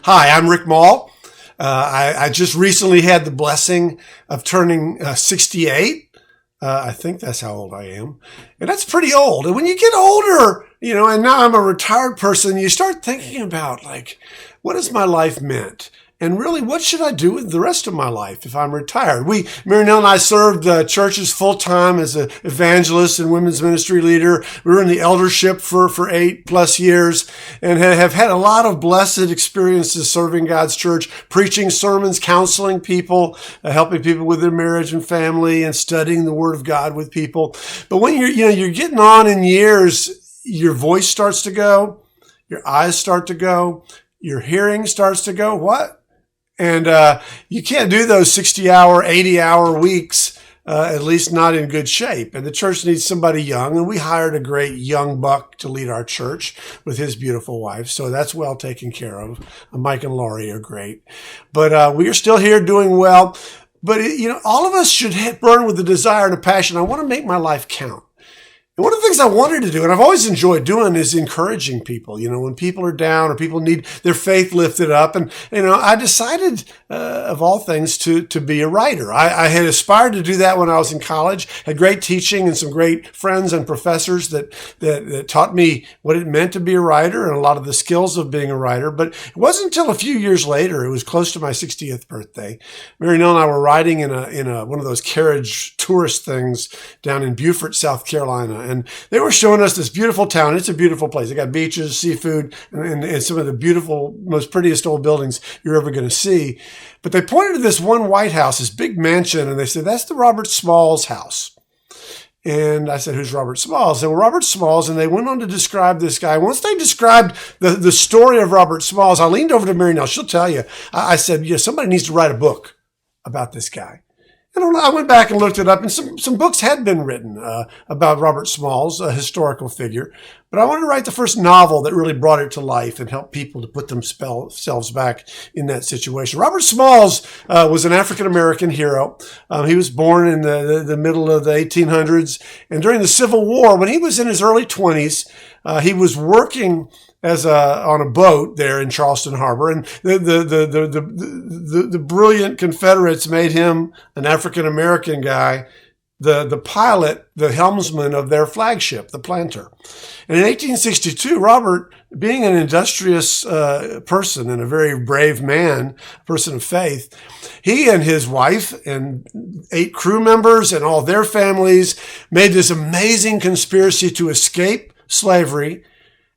Hi, I'm Rick Maule. I just recently had the blessing of turning 68. I think that's how old I am. And that's pretty old. And when you get older, and now I'm a retired person, you start thinking about, what has my life meant? And really, what should I do with the rest of my life if I'm retired? Mary Nell and I served churches full-time as an evangelist and women's ministry leader. We were in the eldership for 8+ years and have had a lot of blessed experiences serving God's church, preaching sermons, counseling people, helping people with their marriage and family, and studying the Word of God with people. But when you're getting on in years, your voice starts to go, your eyes start to go, your hearing starts to go. What? And you can't do those 60-hour, 80-hour weeks, at least not in good shape. And the church needs somebody young. And we hired a great young buck to lead our church with his beautiful wife. So that's well taken care of. Mike and Laurie are great. But we are still here doing well. But, all of us should burn with the desire and a passion. I want to make my life count. And one of the things I wanted to do, and I've always enjoyed doing, is encouraging people, when people are down or people need their faith lifted up. And, I decided, of all things, to be a writer. I had aspired to do that when I was in college, had great teaching and some great friends and professors that taught me what it meant to be a writer and a lot of the skills of being a writer. But it wasn't until a few years later, it was close to my 60th birthday, Mary Nell and I were riding in one of those carriage tourist things down in Beaufort, South Carolina. And they were showing us this beautiful town. It's a beautiful place. They got beaches, seafood, and some of the beautiful, most prettiest old buildings you're ever going to see. But they pointed to this one White House, this big mansion, and they said, that's the Robert Smalls house. And I said, who's Robert Smalls? They were Robert Smalls, and they went on to describe this guy. Once they described the story of Robert Smalls, I leaned over to Mary Nell. She'll tell you. I said, somebody needs to write a book about this guy. And I went back and looked it up, and some books had been written about Robert Smalls, a historical figure. But I wanted to write the first novel that really brought it to life and helped people to put themselves back in that situation. Robert Smalls was an African-American hero. He was born in the middle of the 1800s. And during the Civil War, when he was in his early 20s, he was working on a boat there in Charleston Harbor, and the brilliant Confederates made him, an African American guy, the pilot, the helmsman of their flagship, the Planter. And in 1862, Robert, being an industrious person and a very brave man, person of faith, he and his wife and 8 crew members and all their families made this amazing conspiracy to escape slavery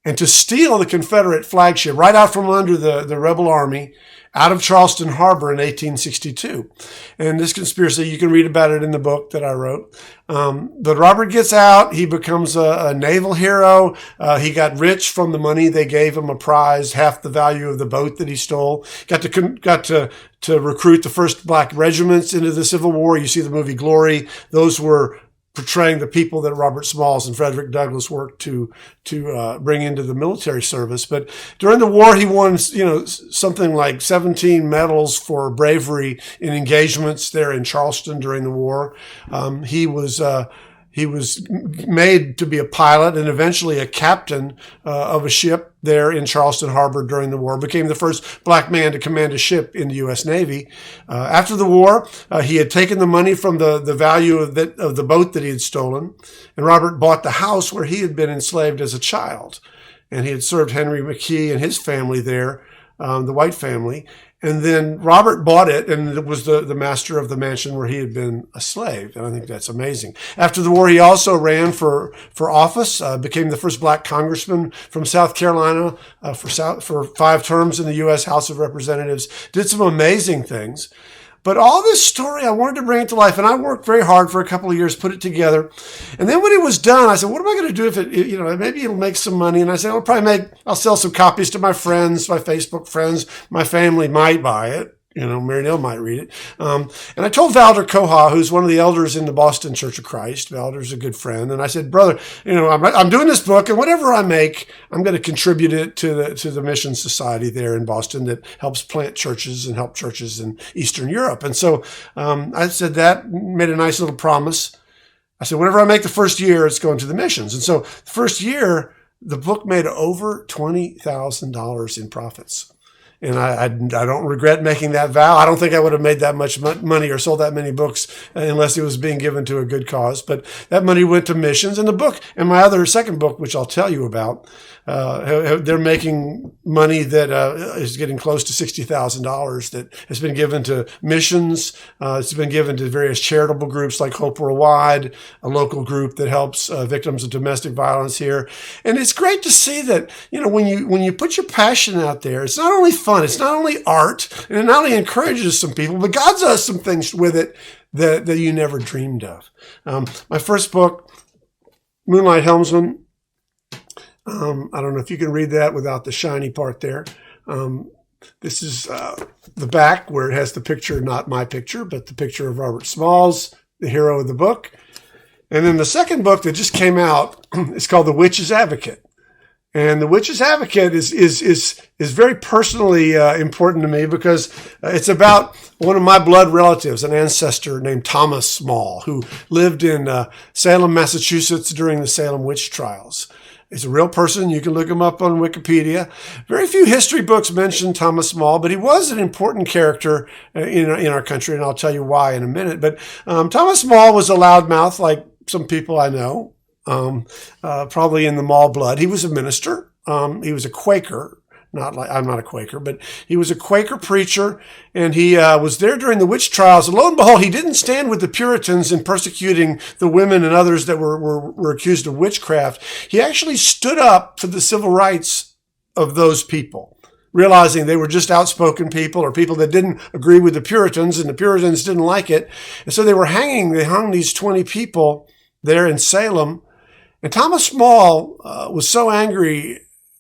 and to steal the Confederate flagship right out from under the rebel army out of Charleston Harbor in 1862. And this conspiracy, you can read about it in the book that I wrote. But Robert gets out. He becomes a naval hero. He got rich from the money they gave him, a prize, half the value of the boat that he stole. Got to recruit the first black regiments into the Civil War. You see the movie Glory. Those were portraying the people that Robert Smalls and Frederick Douglass worked to bring into the military service. But during the war, he won, something like 17 medals for bravery in engagements there in Charleston during the war. He was made to be a pilot and eventually a captain of a ship there in Charleston Harbor during the war, became the first black man to command a ship in the U.S. Navy. After the war, he had taken the money from the value of the boat that he had stolen, and Robert bought the house where he had been enslaved as a child. And he had served Henry McKee and his family there, the White family. And then Robert bought it and was the master of the mansion where he had been a slave. And I think that's amazing. After the war, he also ran for office, became the first black congressman from South Carolina for 5 terms in the U.S. House of Representatives, did some amazing things. But all this story, I wanted to bring it to life, and I worked very hard for a couple of years, put it together. And then when it was done, I said, what am I going to do if maybe it'll make some money? And I said, I'll sell some copies to my friends, my Facebook friends. My family might buy it. Mary Nell might read it. And I told Valder Koha, who's one of the elders in the Boston Church of Christ. Valder's a good friend. And I said, brother, I'm doing this book, and whatever I make, I'm going to contribute it to the Mission Society there in Boston that helps plant churches and help churches in Eastern Europe. And so I said that, made a nice little promise. I said, whatever I make the first year, it's going to the missions. And so the first year, the book made over $20,000 in profits. And I don't regret making that vow. I don't think I would have made that much money or sold that many books unless it was being given to a good cause. But that money went to missions. And the book, and my other second book, which I'll tell you about, they're making money that is getting close to $60,000 that has been given to missions. It's been given to various charitable groups like Hope Worldwide, a local group that helps victims of domestic violence here. And it's great to see that, when you put your passion out there, it's not only fun, it's not only art, and it not only encourages some people, but God does some things with it that you never dreamed of. My first book, Moonlight Helmsman, I don't know if you can read that without the shiny part there. This is the back where it has the picture, not my picture, but the picture of Robert Smalls, the hero of the book. And then the second book that just came out is called The Witch's Advocate. And The Witch's Advocate is very personally important to me because it's about one of my blood relatives, an ancestor named Thomas Small, who lived in Salem, Massachusetts during the Salem witch trials. He's a real person. You can look him up on Wikipedia. Very few history books mention Thomas Small, but he was an important character in our country, and I'll tell you why in a minute. But Thomas Small was a loudmouth, like some people I know. Probably in the Maule blood. He was a minister. He was a Quaker. I'm not a Quaker, but he was a Quaker preacher, and he was there during the witch trials. And lo and behold, he didn't stand with the Puritans in persecuting the women and others that were accused of witchcraft. He actually stood up for the civil rights of those people, realizing they were just outspoken people or people that didn't agree with the Puritans, and the Puritans didn't like it. And so they hung these 20 people there in Salem. And Thomas Small was so angry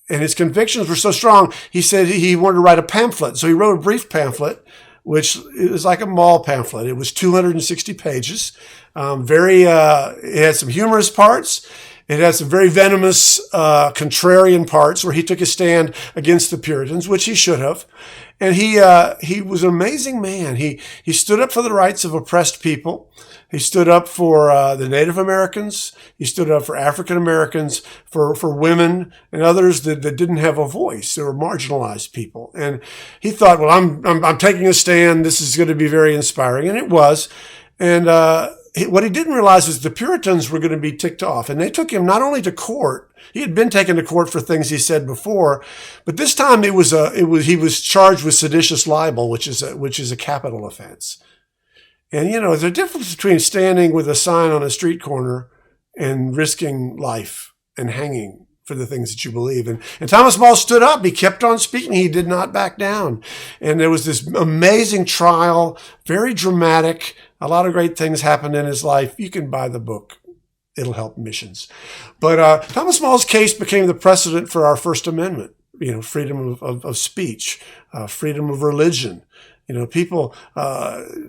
and his convictions were so strong, he said he wanted to write a pamphlet. So he wrote a brief pamphlet, which is like a Maule pamphlet. It was 260 pages. It had some humorous parts. It had some very venomous, contrarian parts where he took a stand against the Puritans, which he should have. And he was an amazing man. He stood up for the rights of oppressed people. He stood up for the Native Americans. He stood up for African Americans, for women and others that didn't have a voice. They were marginalized people. And he thought, well, I'm taking a stand. This is going to be very inspiring. And it was. And what he didn't realize was the Puritans were going to be ticked off. And they took him not only to court. He had been taken to court for things he said before, but this time he was charged with seditious libel, which is a capital offense. And, there's a difference between standing with a sign on a street corner and risking life and hanging for the things that you believe. And Thomas Maule stood up. He kept on speaking. He did not back down. And there was this amazing trial, very dramatic. A lot of great things happened in his life. You can buy the book. It'll help missions. But Thomas Maule's case became the precedent for our First Amendment, freedom of speech, freedom of religion. People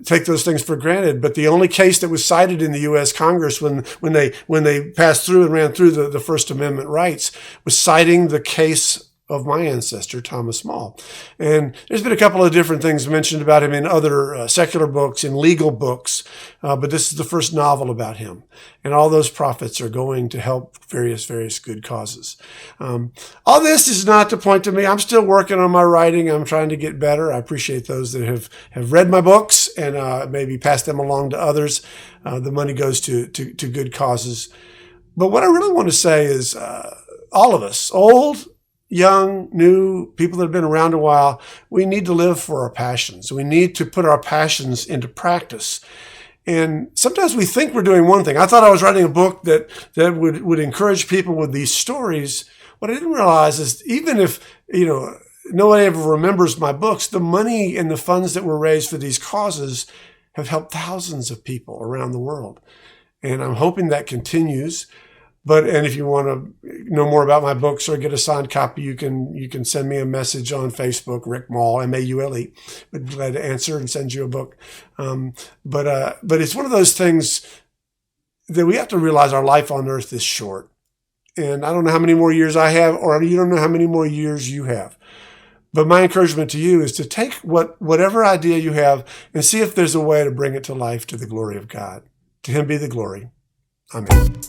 take those things for granted, but the only case that was cited in the U.S. Congress when they passed through and ran through the First Amendment rights was citing the case of my ancestor, Thomas Maule. And there's been a couple of different things mentioned about him in other secular books, in legal books, but this is the first novel about him. And all those profits are going to help various good causes. All this is not to point to me. I'm still working on my writing. I'm trying to get better. I appreciate those that have read my books and maybe passed them along to others. The money goes to good causes. But what I really want to say is all of us, old, young, new, people that have been around a while, we need to live for our passions. We need to put our passions into practice. And sometimes we think we're doing one thing. I thought I was writing a book that would encourage people with these stories. What I didn't realize is even if, nobody ever remembers my books, the money and the funds that were raised for these causes have helped thousands of people around the world. And I'm hoping that continues. And if you want to know more about my books or get a signed copy, you can send me a message on Facebook, Rick Maule, Maule. I'd be glad to answer and send you a book. But it's one of those things that we have to realize our life on earth is short. And I don't know how many more years I have, or you don't know how many more years you have. But my encouragement to you is to take whatever idea you have and see if there's a way to bring it to life to the glory of God. To Him be the glory. Amen.